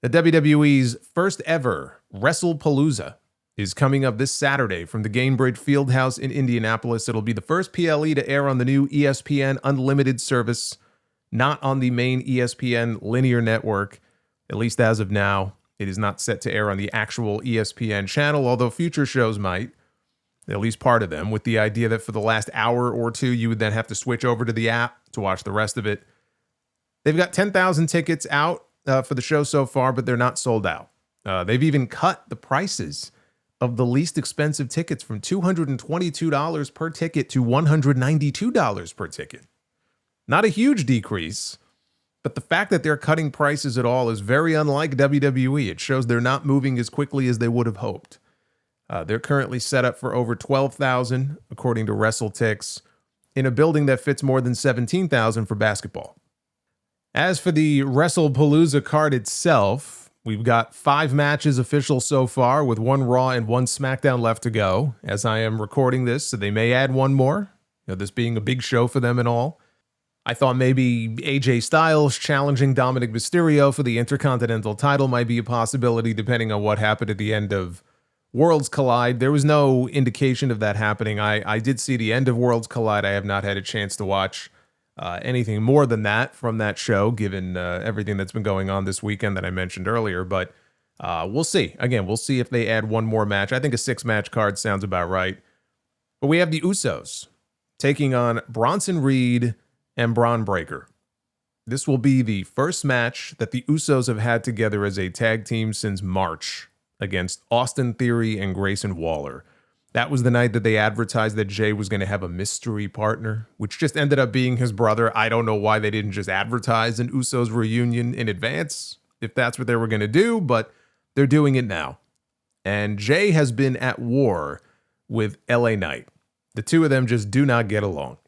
The WWE's first ever Wrestlepalooza is coming up this Saturday from the Gainbridge Fieldhouse in Indianapolis. It'll be the first PLE to air on the new ESPN Unlimited service, not on the main ESPN linear network, at least as of now. It is not set to air on the actual ESPN channel, although future shows might, at least part of them, with the idea that for the last hour or two, you would then have to switch over to the app to watch the rest of it. They've got 10,000 tickets out for the show so far, but they're not sold out. They've even cut the prices of the least expensive tickets from $222 per ticket to $192 per ticket. Not a huge decrease, but the fact that they're cutting prices at all is very unlike WWE. It shows they're not moving as quickly as they would have hoped. They're currently set up for over 12,000, according to WrestleTix, in a building that fits more than 17,000 for basketball. As for the Wrestlepalooza card itself, we've got 5 matches official so far, with 1 Raw and 1 SmackDown left to go, as I am recording this, so they may add 1 more, this being a big show for them and all. I thought maybe AJ Styles challenging Dominic Mysterio for the Intercontinental title might be a possibility, depending on what happened at the end of Worlds Collide. There was no indication of that happening. I did see the end of Worlds Collide. I have not had a chance to watch anything more than that from that show, given everything that's been going on this weekend that I mentioned earlier. But we'll see. Again, we'll see if they add 1 more match. I think a 6-match card sounds about right. But we have the Usos taking on Bronson Reed and Braun Breaker. This will be the first match that the Usos have had together as a tag team since March against Austin Theory and Grayson Waller. That was the night that they advertised that Jay was going to have a mystery partner, which just ended up being his brother. I don't know why they didn't just advertise an Usos reunion in advance, if that's what they were going to do, but they're doing it now. And Jay has been at war with LA Knight. The two of them just do not get along.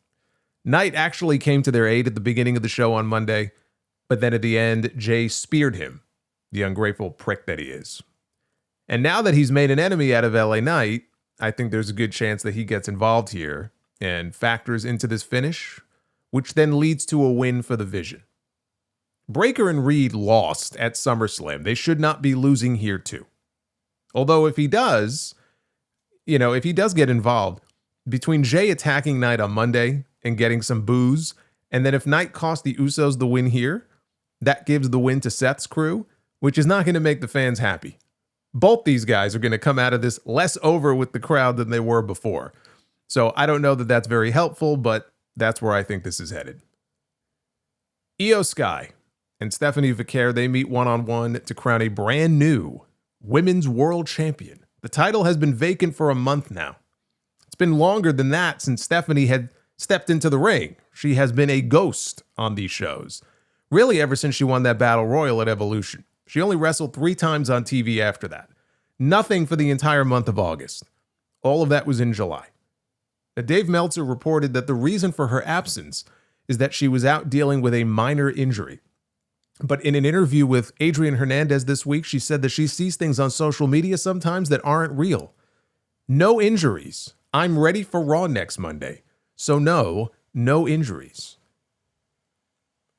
Knight actually came to their aid at the beginning of the show on Monday, but then at the end, Jay speared him, the ungrateful prick that he is. And now that he's made an enemy out of LA Knight, I think there's a good chance that he gets involved here and factors into this finish, which then leads to a win for the Vision. Breaker and Reed lost at SummerSlam. They should not be losing here too. Although if he does get involved, between Jay attacking Knight on Monday and getting some boos, and then if Knight costs the Usos the win here, that gives the win to Seth's crew, which is not going to make the fans happy. Both these guys are going to come out of this less over with the crowd than they were before. So I don't know that that's very helpful, but that's where I think this is headed. Io Sky and Stephanie Vaquer, they meet one-on-one to crown a brand new Women's World Champion. The title has been vacant for a month now. It's been longer than that since Stephanie had stepped into the ring. She has been a ghost on these shows, really ever since she won that Battle Royal at Evolution. She only wrestled 3 times on TV after that. Nothing for the entire month of August. All of that was in July. Now, Dave Meltzer reported that the reason for her absence is that she was out dealing with a minor injury. But in an interview with Adrian Hernandez this week, she said that she sees things on social media sometimes that aren't real. No injuries. I'm ready for Raw next Monday. So no injuries.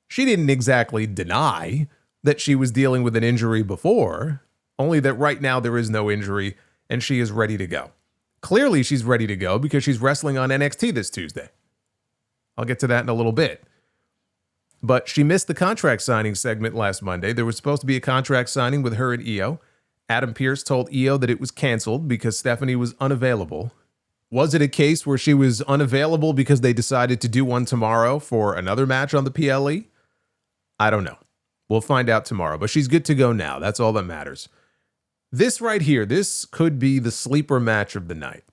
She didn't exactly deny that she was dealing with an injury before, only that right now there is no injury and she is ready to go. Clearly she's ready to go because she's wrestling on NXT this Tuesday. I'll get to that in a little bit. But she missed the contract signing segment last Monday. There was supposed to be a contract signing with her and Io. Adam Pearce told Io that it was canceled because Stephanie was unavailable. Was it a case where she was unavailable because they decided to do one tomorrow for another match on the PLE? I don't know. We'll find out tomorrow, but she's good to go now. That's all that matters. This right here, this could be the sleeper match of the night.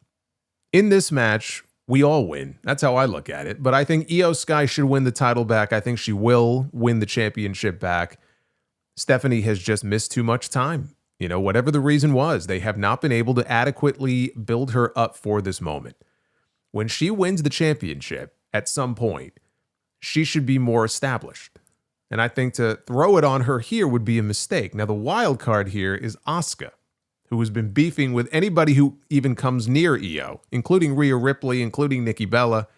In this match, we all win. That's how I look at it. But I think Io Sky should win the title back. I think she will win the championship back. Stephanie has just missed too much time. Whatever the reason was, they have not been able to adequately build her up for this moment. When she wins the championship at some point, she should be more established. And I think to throw it on her here would be a mistake. Now, the wild card here is Asuka, who has been beefing with anybody who even comes near Io, including Rhea Ripley, including Nikki Bella.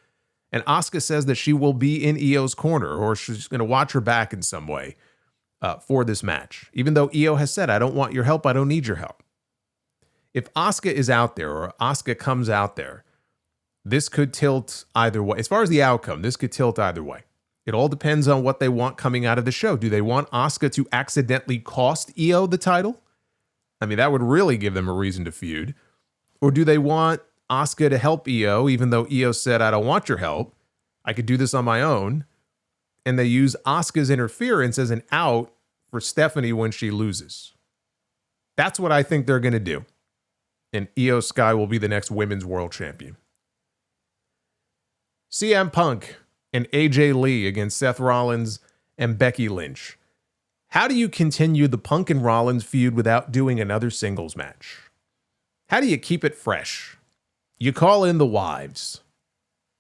And Asuka says that she will be in Io's corner, or she's going to watch her back in some way. for this match, even though Io has said, I don't want your help, I don't need your help. If Asuka is out there or Asuka comes out there, this could tilt either way. As far as the outcome, this could tilt either way. It all depends on what they want coming out of the show. Do they want Asuka to accidentally cost Io the title? I mean, that would really give them a reason to feud. Or do they want Asuka to help Io, even though Io said, I don't want your help, I could do this on my own, and they use Asuka's interference as an out for Stephanie when she loses. That's what I think they're going to do. And Io Sky will be the next women's world champion. CM Punk and AJ Lee against Seth Rollins and Becky Lynch. How do you continue the Punk and Rollins feud without doing another singles match? How do you keep it fresh? You call in the wives.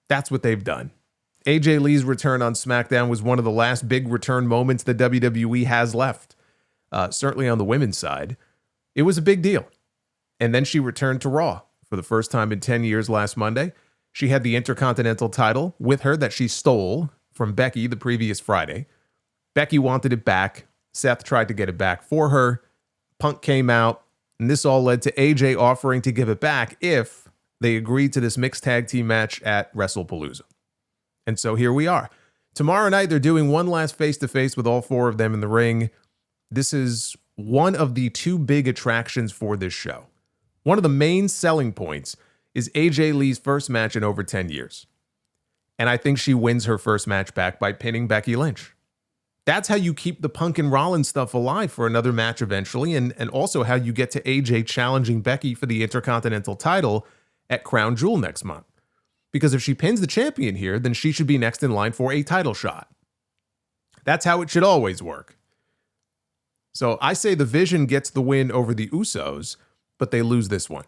That's what they've done. AJ Lee's return on SmackDown was one of the last big return moments the WWE has left. Certainly on the women's side. It was a big deal. And then she returned to Raw for the first time in 10 years last Monday. She had the Intercontinental title with her that she stole from Becky the previous Friday. Becky wanted it back. Seth tried to get it back for her. Punk came out, and this all led to AJ offering to give it back if they agreed to this mixed tag team match at WrestlePalooza. And so here we are. Tomorrow night, they're doing one last face-to-face with all four of them in the ring. This is one of the two big attractions for this show. One of the main selling points is AJ Lee's first match in over 10 years. And I think she wins her first match back by pinning Becky Lynch. That's how you keep the Punk and Rollins stuff alive for another match eventually, and also how you get to AJ challenging Becky for the Intercontinental title at Crown Jewel next month. Because if she pins the champion here, then she should be next in line for a title shot. That's how it should always work. So I say the Vision gets the win over the Usos, but they lose this one.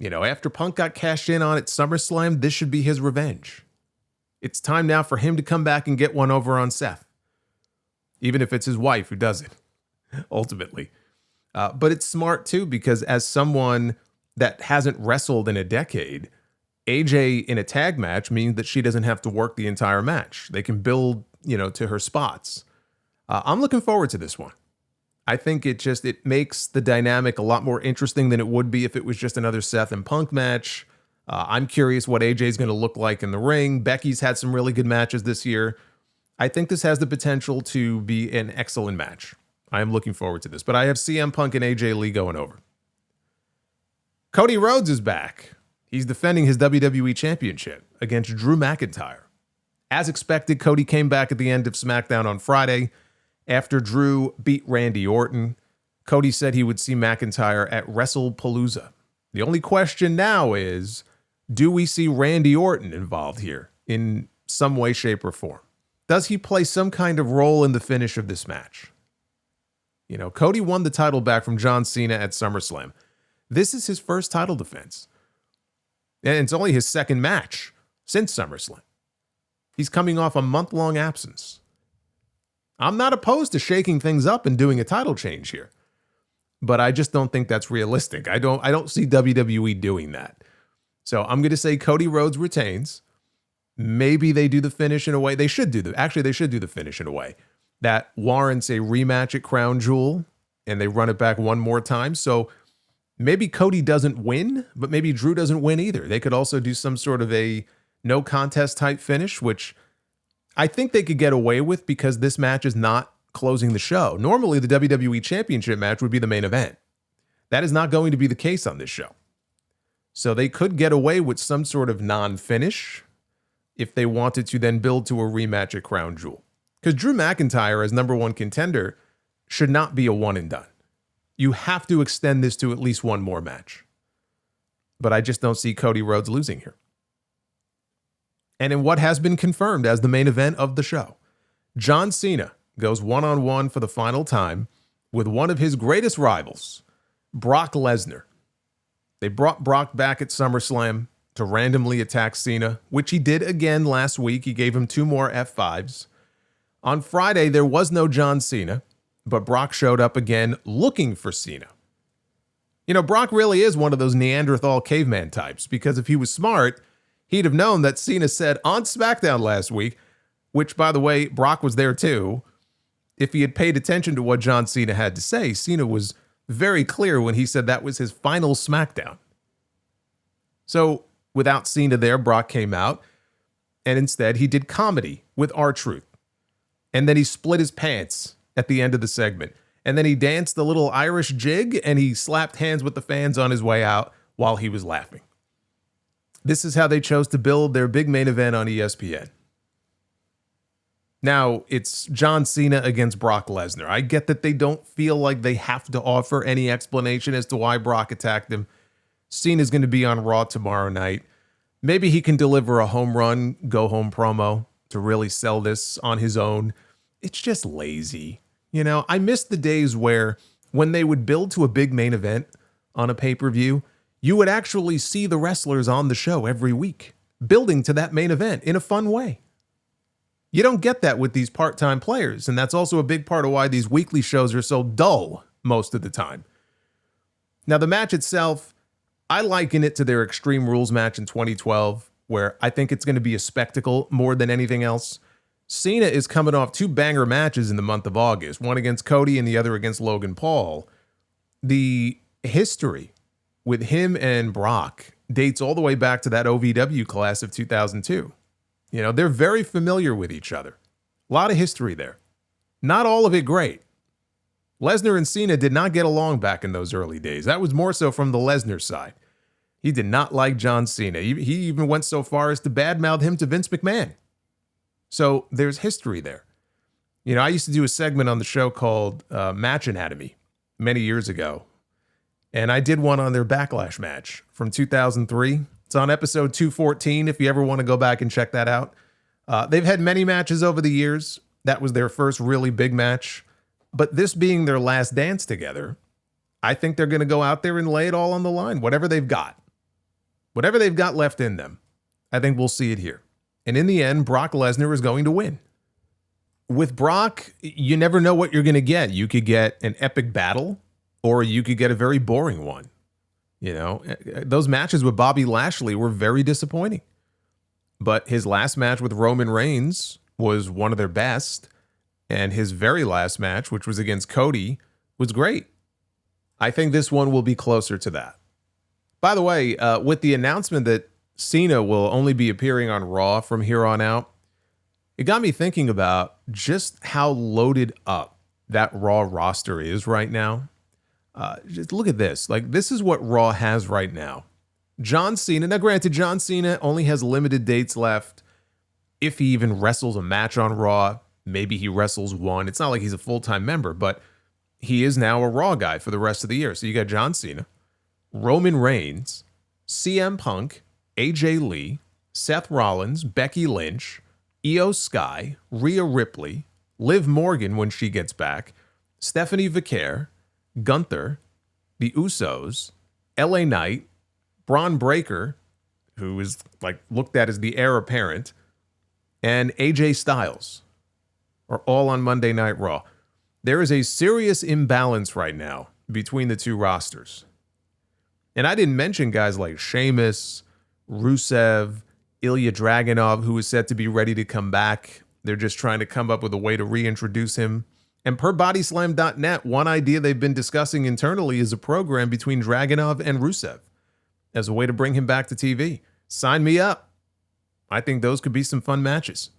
You know, after Punk got cashed in on at SummerSlam, this should be his revenge. It's time now for him to come back and get one over on Seth. Even if it's his wife who does it, ultimately. But it's smart, too, because as someone that hasn't wrestled in a decade, AJ in a tag match means that she doesn't have to work the entire match. They can build, to her spots. I'm looking forward to this one. I think it makes the dynamic a lot more interesting than it would be if it was just another Seth and Punk match. I'm curious what AJ is going to look like in the ring. Becky's had some really good matches this year. I think this has the potential to be an excellent match. I am looking forward to this, but I have CM Punk and AJ Lee going over. Cody Rhodes is back. He's defending his WWE Championship against Drew McIntyre. As expected, Cody came back at the end of SmackDown on Friday after Drew beat Randy Orton. Cody said he would see McIntyre at WrestlePalooza. The only question now is, do we see Randy Orton involved here in some way, shape, or form? Does he play some kind of role in the finish of this match? Cody won the title back from John Cena at SummerSlam. This is his first title defense. And it's only his second match since SummerSlam. He's coming off a month-long absence. I'm not opposed to shaking things up and doing a title change here, but I just don't think that's realistic. I don't see WWE doing that. So I'm going to say Cody Rhodes retains. Maybe they do the finish in a way. They should do the finish in a way that warrants a rematch at Crown Jewel, and they run it back one more time. So maybe Cody doesn't win, but maybe Drew doesn't win either. They could also do some sort of a no contest type finish, which I think they could get away with because this match is not closing the show. Normally, the WWE Championship match would be the main event. That is not going to be the case on this show. So they could get away with some sort of non-finish if they wanted to then build to a rematch at Crown Jewel. Because Drew McIntyre as number one contender should not be a one and done. You have to extend this to at least one more match. But I just don't see Cody Rhodes losing here. And in what has been confirmed as the main event of the show, John Cena goes one-on-one for the final time with one of his greatest rivals, Brock Lesnar. They brought Brock back at SummerSlam to randomly attack Cena, which he did again last week. He gave him 2 more F5s. On Friday, there was no John Cena, but Brock showed up again looking for Cena. Brock really is one of those Neanderthal caveman types, because if he was smart, he'd have known that Cena said on SmackDown last week, which, by the way, Brock was there too, If he had paid attention to what John Cena had to say, Cena was very clear when he said that was his final SmackDown. So without Cena there, Brock came out, and instead he did comedy with R-Truth. And then he split his pants at the end of the segment. And then he danced a little Irish jig, and he slapped hands with the fans on his way out while he was laughing. This is how they chose to build their big main event on ESPN. Now, it's John Cena against Brock Lesnar. I get that they don't feel like they have to offer any explanation as to why Brock attacked him. Cena's going to be on Raw tomorrow night. Maybe he can deliver a home run, go-home promo to really sell this on his own. It's just lazy. You know, I miss the days where when they would build to a big main event on a pay-per-view, you would actually see the wrestlers on the show every week, building to that main event in a fun way. You don't get that with these part-time players, and that's also a big part of why these weekly shows are so dull most of the time. Now, the match itself, I liken it to their Extreme Rules match in 2012, where I think it's going to be a spectacle more than anything else. Cena is coming off 2 banger matches in the month of August, one against Cody and the other against Logan Paul. The history with him and Brock dates all the way back to that OVW class of 2002. You know, they're very familiar with each other. A lot of history there. Not all of it great. Lesnar and Cena did not get along back in those early days. That was more so from the Lesnar side. He did not like John Cena. He even went so far as to badmouth him to Vince McMahon. So there's history there. You know, I used to do a segment on the show called Match Anatomy many years ago. And I did one on their Backlash match from 2003. It's on episode 214 if you ever want to go back and check that out. They've had many matches over the years. That was their first really big match. But this being their last dance together, I think they're going to go out there and lay it all on the line, whatever they've got. Whatever they've got left in them, I think we'll see it here. And in the end, Brock Lesnar is going to win. With Brock, you never know what you're going to get. You could get an epic battle, or you could get a very boring one. You know, those matches with Bobby Lashley were very disappointing. But his last match with Roman Reigns was one of their best. And his very last match, which was against Cody, was great. I think this one will be closer to that. By the way, with the announcement that Cena will only be appearing on Raw from here on out, it got me thinking about just how loaded up that Raw roster is right now. Just look at this. Like, this is what Raw has right now. John Cena. Now, granted, John Cena only has limited dates left. If he even wrestles a match on Raw, maybe he wrestles one. It's not like he's a full-time member, but he is now a Raw guy for the rest of the year. So you got John Cena, Roman Reigns, CM Punk, AJ Lee, Seth Rollins, Becky Lynch, Io Sky, Rhea Ripley, Liv Morgan when she gets back, Stephanie Vaquer, Gunther, the Usos, LA Knight, Braun Breaker, who is like looked at as the heir apparent, and AJ Styles are all on Monday Night Raw. There is a serious imbalance right now between the two rosters. And I didn't mention guys like Sheamus, Rusev, Ilya Dragunov, who is said to be ready to come back. They're just trying to come up with a way to reintroduce him. And per Bodyslam.net, one idea they've been discussing internally is a program between Dragunov and Rusev as a way to bring him back to TV. Sign me up. I think those could be some fun matches.